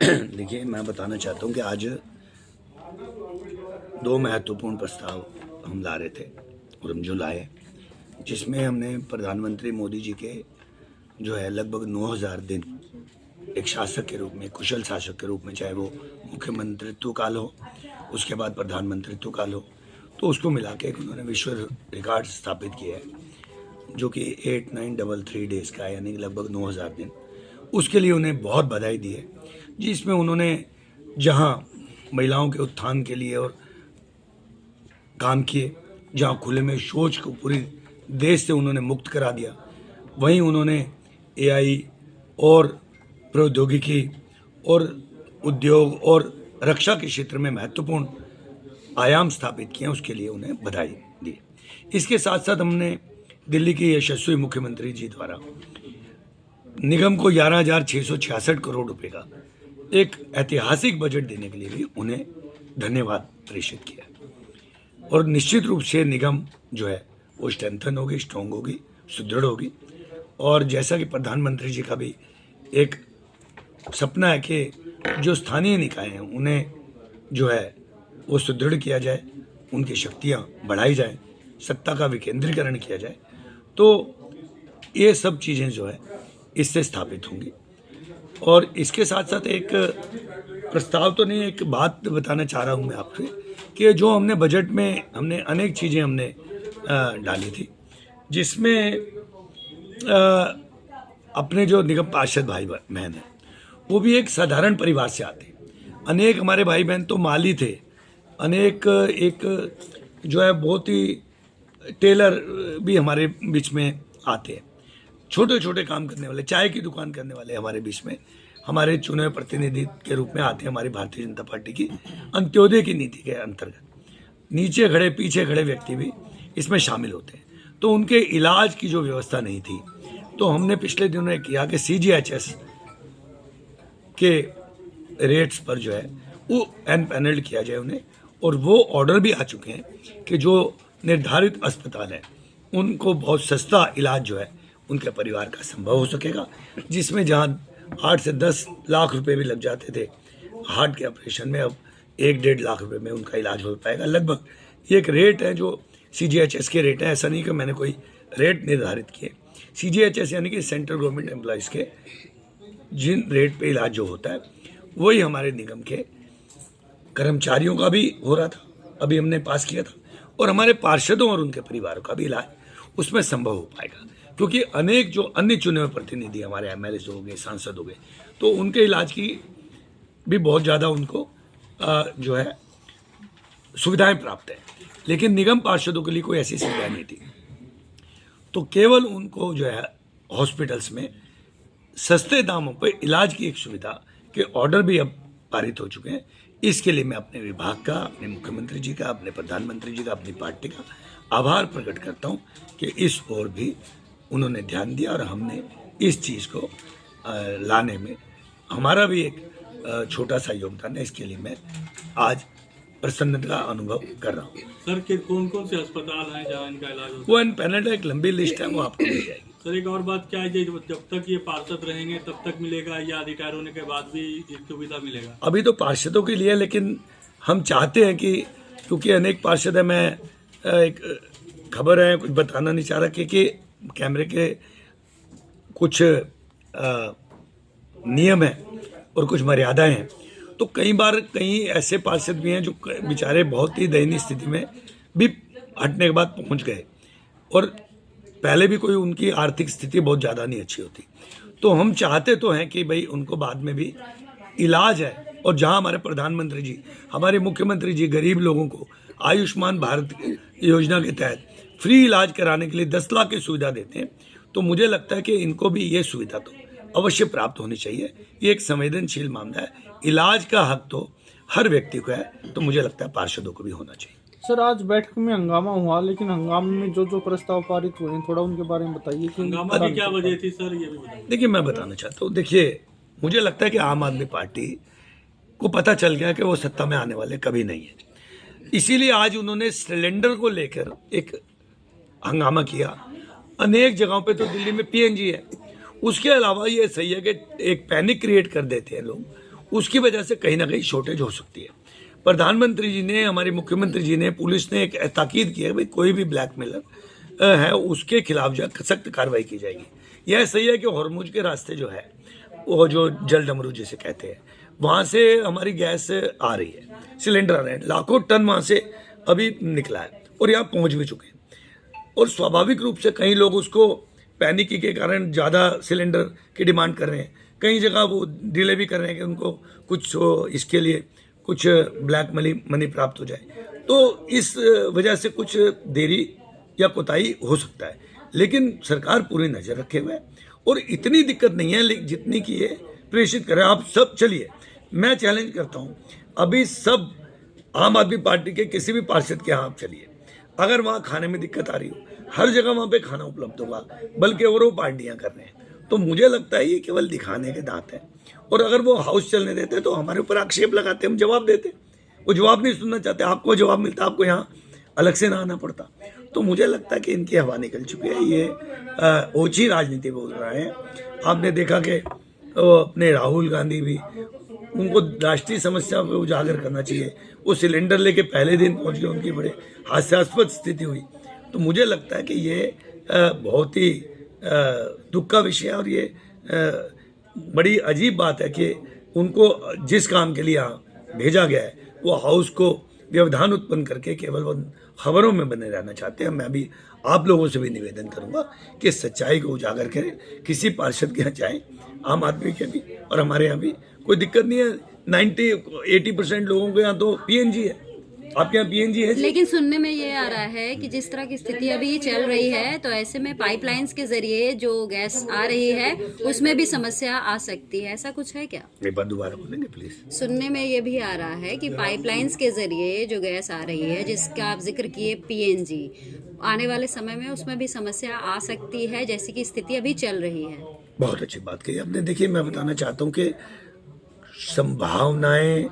देखिए, मैं बताना चाहता हूँ कि आज दो महत्वपूर्ण प्रस्ताव हम ला रहे थे और हम जो लाए, जिसमें हमने प्रधानमंत्री मोदी जी के जो है लगभग 9000 दिन एक शासक के रूप में, कुशल शासक के रूप में, चाहे वो मुख्यमंत्रित्व काल हो, उसके बाद प्रधानमंत्रित्व काल हो, तो उसको मिला के उन्होंने विश्व रिकॉर्ड स्थापित किया है, जो कि 8933 डेज़ का है, यानी लगभग 9000 दिन। उसके लिए उन्हें बहुत बधाई दी है, जिसमें उन्होंने जहां महिलाओं के उत्थान के लिए और काम किए, जहां खुले में शौच को पूरी देश से उन्होंने मुक्त करा दिया, वहीं उन्होंने एआई और प्रौद्योगिकी और उद्योग और रक्षा के क्षेत्र में महत्वपूर्ण आयाम स्थापित किए, उसके लिए उन्हें बधाई दी। इसके साथ साथ हमने दिल्ली के यशस्वी मुख्यमंत्री जी द्वारा निगम को 11,666 करोड़ रुपए का एक ऐतिहासिक बजट देने के लिए भी उन्हें धन्यवाद प्रेषित किया। और निश्चित रूप से निगम जो है वो स्ट्रेंथन होगी, स्ट्रॉन्ग होगी, सुदृढ़ होगी। और जैसा कि प्रधानमंत्री जी का भी एक सपना है कि जो स्थानीय निकाय हैं उन्हें जो है वो सुदृढ़ किया जाए, उनकी शक्तियां बढ़ाई जाए, सत्ता का विकेंद्रीकरण किया जाए, तो ये सब चीज़ें जो है इससे स्थापित होंगी। और इसके साथ साथ एक प्रस्ताव तो नहीं, एक बात बताना चाह रहा हूँ मैं आपसे कि जो हमने बजट में हमने अनेक चीज़ें हमने डाली थी, जिसमें अपने जो निगम पार्षद भाई बहन हैं वो भी एक साधारण परिवार से आते हैं। अनेक हमारे भाई बहन तो माली थे, अनेक एक जो है बहुत ही टेलर भी हमारे बीच में आते हैं, छोटे छोटे काम करने वाले, चाय की दुकान करने वाले हमारे बीच में हमारे चुने हुए प्रतिनिधि के रूप में आते हैं। हमारी भारतीय जनता पार्टी की अंत्योदय की नीति के अंतर्गत नीचे खड़े पीछे खड़े व्यक्ति भी इसमें शामिल होते हैं। तो उनके इलाज की जो व्यवस्था नहीं थी, तो हमने पिछले दिनों किया कि CGHS के रेट्स पर जो है वो एनपैनल्ड किया जाए उन्हें, और वो ऑर्डर भी आ चुके हैं कि जो निर्धारित अस्पताल हैं उनको बहुत सस्ता इलाज जो है उनके परिवार का संभव हो सकेगा, जिसमें जहां 8 से 10 लाख रुपए भी लग जाते थे हार्ट के ऑपरेशन में, अब 1-1.5 लाख रुपए में उनका इलाज हो पाएगा। लगभग ये एक रेट है जो CGHS के रेट है, ऐसा नहीं कि मैंने कोई रेट निर्धारित किए। CGHS यानी कि सेंट्रल गवर्नमेंट एम्प्लॉयज़ के जिन रेट पे इलाज जो होता है वही हमारे निगम के कर्मचारियों का भी हो रहा था, अभी हमने पास किया था, और हमारे पार्षदों और उनके परिवारों का भी इलाज उसमें संभव हो पाएगा। क्योंकि अनेक जो अन्य चुने हुए प्रतिनिधि हमारे MLA हो गए, सांसद हो गए, तो उनके इलाज की भी बहुत ज़्यादा उनको जो है सुविधाएं प्राप्त है, लेकिन निगम पार्षदों के लिए कोई ऐसी सुविधा नहीं थी। तो केवल उनको जो है हॉस्पिटल्स में सस्ते दामों पर इलाज की एक सुविधा के ऑर्डर भी अब पारित हो चुके हैं। इसके लिए मैं अपने विभाग का, अपने मुख्यमंत्री जी का, अपने प्रधानमंत्री जी का, अपनी पार्टी का आभार प्रकट करता हूं कि इस ओर भी उन्होंने ध्यान दिया और हमने इस चीज़ को लाने में हमारा भी एक छोटा सा योगदान है। इसके लिए मैं आज प्रसन्नता का अनुभव कर रहा हूँ। सर के कौन कौन से अस्पताल हैं जहाँ इनका इलाज होता है? वो एनपैनल्ड एक लंबी लिस्ट है, वो आपको मिल जाएगी। सर एक और बात क्या है, जब तक ये पार्षद रहेंगे तब तक मिलेगा या रिटायर होने के बाद भी ये सुविधा मिलेगा? अभी तो पार्षदों के लिए, लेकिन हम चाहते हैं कि क्योंकि अनेक पार्षद है, मैं एक खबर है, कुछ बताना नहीं चाह रहा कि कैमरे के कुछ नियम हैं और कुछ मर्यादाएं हैं, तो कई बार कई ऐसे पार्षद भी हैं जो बेचारे बहुत ही दयनीय स्थिति में भी हटने के बाद पहुंच गए, और पहले भी कोई उनकी आर्थिक स्थिति बहुत ज़्यादा नहीं अच्छी होती। तो हम चाहते तो हैं कि भाई उनको बाद में भी इलाज है, और जहां हमारे प्रधानमंत्री जी, हमारे मुख्यमंत्री जी गरीब लोगों को आयुष्मान भारत योजना के तहत फ्री इलाज कराने के लिए 10 लाख की सुविधा देते हैं, तो मुझे लगता है कि इनको भी ये सुविधा तो अवश्य प्राप्त होनी चाहिए। ये एक संवेदनशील मामला है, इलाज का हक तो हर व्यक्ति को है, तो मुझे लगता है पार्षदों को भी होना चाहिए। सर आज बैठक में हंगामा हुआ, लेकिन हंगामे में जो प्रस्ताव पारित हुए हैं थोड़ा उनके बारे में बताइए कि हंगामा की क्या वजह थी सर, ये भी बताइए। देखिए, मैं बताना चाहता हूँ, देखिए मुझे लगता है कि आम आदमी पार्टी को पता चल गया कि वो सत्ता में आने वाले कभी नहीं है, इसीलिए आज उन्होंने सिलेंडर को लेकर एक हंगामा किया। अनेक जगहों पे तो दिल्ली में PNG है, उसके अलावा ये सही है कि एक पैनिक क्रिएट कर देते हैं लोग, उसकी वजह से कहीं ना कहीं शॉर्टेज हो सकती है। प्रधानमंत्री जी ने, हमारे मुख्यमंत्री जी ने, पुलिस ने एक ताकीद की है भाई कोई भी ब्लैकमेलर है उसके खिलाफ जो है सख्त कार्रवाई की जाएगी। यह सही है कि हॉर्मुज के रास्ते जो है वो जो जल डमरू जिसे कहते हैं वहाँ से हमारी गैस आ रही है, सिलेंडर आ रहे हैं, लाखों टन वहाँ से अभी निकला है और यहाँ पहुँच भी चुके हैं। और स्वाभाविक रूप से कई लोग उसको पैनिक के कारण ज़्यादा सिलेंडर की डिमांड कर रहे हैं, कई जगह वो डिले भी कर रहे हैं कि उनको कुछ इसके लिए कुछ ब्लैक मनी प्राप्त हो जाए। तो इस वजह से कुछ देरी या कोताही हो सकता है, लेकिन सरकार पूरी नज़र रखे हुए है और इतनी दिक्कत नहीं है जितनी कि ये प्रेषित करें। आप सब चलिए, मैं चैलेंज करता हूँ, अभी सब आम आदमी पार्टी के किसी भी पार्षद के यहाँ आप चलिए, अगर वहाँ खाने में दिक्कत आ रही हो, हर जगह वहाँ पे खाना उपलब्ध होगा, बल्कि और वो पार्टियाँ कर रहे हैं। तो मुझे लगता है ये केवल दिखाने के दांत है। और अगर वो हाउस चलने देते तो हमारे ऊपर आक्षेप लगाते, हम जवाब देते। वो जवाब नहीं सुनना चाहते, आपको जवाब मिलता, आपको यहाँ अलग से ना आना पड़ता। तो मुझे लगता है कि इनकी हवा निकल चुकी है, ये ओछी राजनीति बोल रहे हैं। आपने देखा कि अपने राहुल गांधी भी, उनको राष्ट्रीय समस्याओं को उजागर करना चाहिए, वो सिलेंडर लेके पहले दिन पहुंच गए, उनकी बड़े हास्यास्पद स्थिति हुई। तो मुझे लगता है कि ये बहुत ही दुख का विषय है और ये बड़ी अजीब बात है कि उनको जिस काम के लिए यहाँ भेजा गया है वो हाउस को व्यवधान उत्पन्न करके केवल वो खबरों में बने रहना चाहते हैं। मैं भी आप लोगों से भी निवेदन करूंगा कि सच्चाई को उजागर करें, किसी पार्षद के यहाँ जाएं, आम आदमी के भी और हमारे यहाँ भी कोई दिक्कत नहीं है। 90-80% लोगों के यहाँ तो पीएनजी है, आपके यहाँ पीएनजी है। लेकिन सुनने में ये आ रहा है कि जिस तरह की स्थिति अभी चल रही है तो ऐसे में पाइपलाइंस के जरिए जो गैस आ रही है उसमें भी समस्या आ सकती है, ऐसा कुछ है क्या? एक बार दोबारा बोलेंगे प्लीज। सुनने में ये भी आ रहा है कि पाइपलाइंस के जरिए जो गैस आ रही है जिसका आप जिक्र किए पीएनजी, आने वाले समय में उसमें भी समस्या आ सकती है जैसी कि स्थिति अभी चल रही है। बहुत अच्छी बात कही आपने। देखिए, मैं बताना चाहता हूँ कि संभावनाएं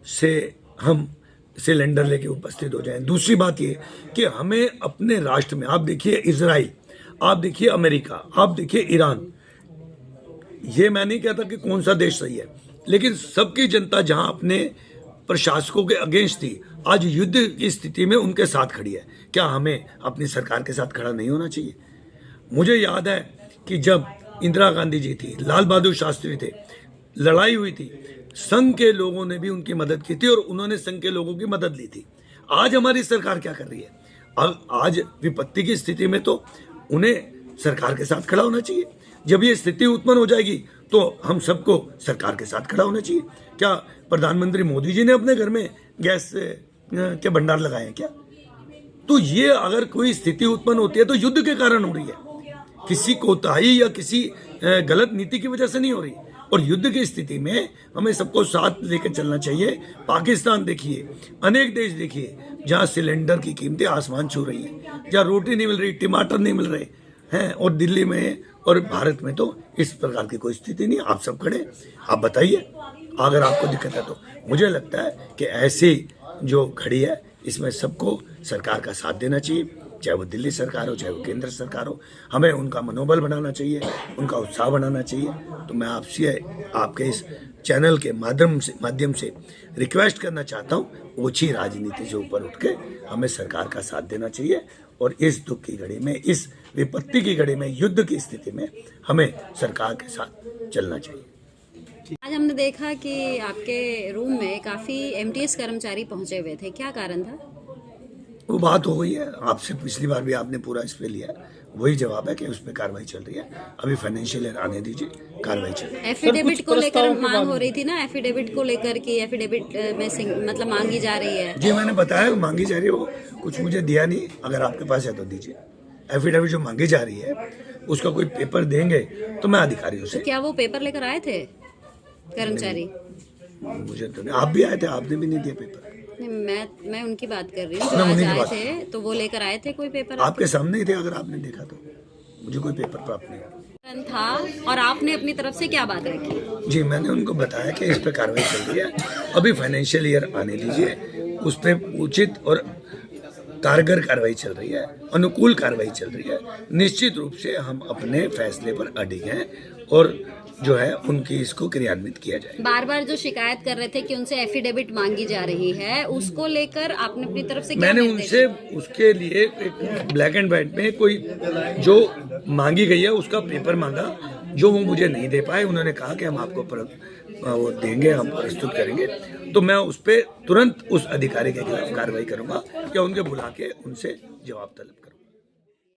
से हम सिलेंडर लेके उपस्थित हो जाएं। दूसरी बात ये कि हमें अपने राष्ट्र में, आप देखिए इजराइल, आप देखिए अमेरिका, आप देखिए ईरान, ये मैं नहीं कहता कि कौन सा देश सही है, लेकिन सबकी जनता जहां अपने प्रशासकों के अगेंस्ट थी, आज युद्ध की स्थिति में उनके साथ खड़ी है। क्या हमें अपनी सरकार के साथ खड़ा नहीं होना चाहिए? मुझे याद है कि जब इंदिरा गांधी जी थी, लाल बहादुर शास्त्री थे, लड़ाई हुई थी, संघ के लोगों ने भी उनकी मदद की थी और उन्होंने संघ के लोगों की मदद ली थी। आज हमारी सरकार क्या कर रही है? आज विपत्ति की स्थिति में तो उन्हें सरकार के साथ खड़ा होना चाहिए। जब ये स्थिति उत्पन्न हो जाएगी तो हम सबको सरकार के साथ खड़ा होना चाहिए। क्या प्रधानमंत्री मोदी जी ने अपने घर में गैस के भंडार लगाए हैं क्या? तो ये अगर कोई स्थिति उत्पन्न होती है तो युद्ध के कारण हो रही है, किसी कोताही या किसी गलत नीति की वजह से नहीं हो रही। और युद्ध की स्थिति में हमें सबको साथ लेकर चलना चाहिए। पाकिस्तान देखिए, अनेक देश देखिए जहां सिलेंडर की कीमतें आसमान छू रही हैं, जहां रोटी नहीं मिल रही, टमाटर नहीं मिल रहे हैं, और दिल्ली में और भारत में तो इस प्रकार की कोई स्थिति नहीं। आप सब खड़े, आप बताइए अगर आपको दिक्कत है तो। मुझे लगता है कि ऐसी जो घड़ी है इसमें सबको सरकार का साथ देना चाहिए, चाहे वो दिल्ली सरकार हो, चाहे वो केंद्र सरकार हो। हमें उनका मनोबल बढ़ाना चाहिए, उनका उत्साह बढ़ाना चाहिए। तो मैं आपसे, आपके इस चैनल के माध्यम से रिक्वेस्ट करना चाहता हूँ, ओछी राजनीति से ऊपर उठ के हमें सरकार का साथ देना चाहिए और इस दुख की घड़ी में, इस विपत्ति की घड़ी में, युद्ध की स्थिति में हमें सरकार के साथ चलना चाहिए। आज हमने देखा कि आपके रूम में काफी एमटीएस कर्मचारी पहुंचे हुए थे, क्या कारण था? वो बात हो गई है, आपसे पिछली बार भी आपने पूरा इस पे लिया, वही जवाब है कि उस पर कार्रवाई चल रही है। अभी फाइनेंशियल ईयर आने दीजिए, कार्रवाई चल रही है। एफिडेविट को लेकर मांग हो रही थी ना, एफिडेविट को लेकर कि एफिडेविट में मतलब मांगी जा रही है। जी, मैंने बताया मांगी जा रही है, वो कुछ मुझे दिया नहीं, अगर आपके पास है तो दीजिए। एफिडेविट जो मांगी जा रही है उसका कोई पेपर देंगे तो मैं अधिकारियों से। क्या वो पेपर लेकर आए थे कर्मचारी? मुझे तो नहीं, आप भी आए थे, आपने भी नहीं दिया पेपर। मैं उनकी बात कर रही हूँ, जो आज आए थे तो वो लेकर आए थे कोई पेपर? आपके सामने ही थे, अगर आपने देखा तो। मुझे कोई पेपर प्राप्त नहीं था। और आपने अपनी तरफ से क्या बात रखी? जी, मैंने उनको बताया कि इस पर कार्रवाई चल रही है, अभी फाइनेंशियल ईयर आने दीजिए, उस पर उचित और कारगर कार्रवाई चल रही है, अनुकूल कार्रवाई चल रही है। निश्चित रूप से हम अपने फैसले पर अडिग हैं और जो है उनकी इसको क्रियान्वित किया जाए। बार बार जो शिकायत कर रहे थे कि उनसे एफिडेविट मांगी जा रही है, उसको लेकर आपने अपनी तरफ से क्या मैंने निर्देश उनसे उसके लिए एक ब्लैक एंड व्हाइट में कोई जो मांगी गई है उसका पेपर मांगा, जो वो मुझे नहीं दे पाए। उन्होंने कहा कि हम आपको वो देंगे, हम प्रस्तुत करेंगे। तो मैं उस पर तुरंत उस अधिकारी के खिलाफ कार्रवाई करूंगा या उनके बुला के उनसे जवाब तलब करूंगा।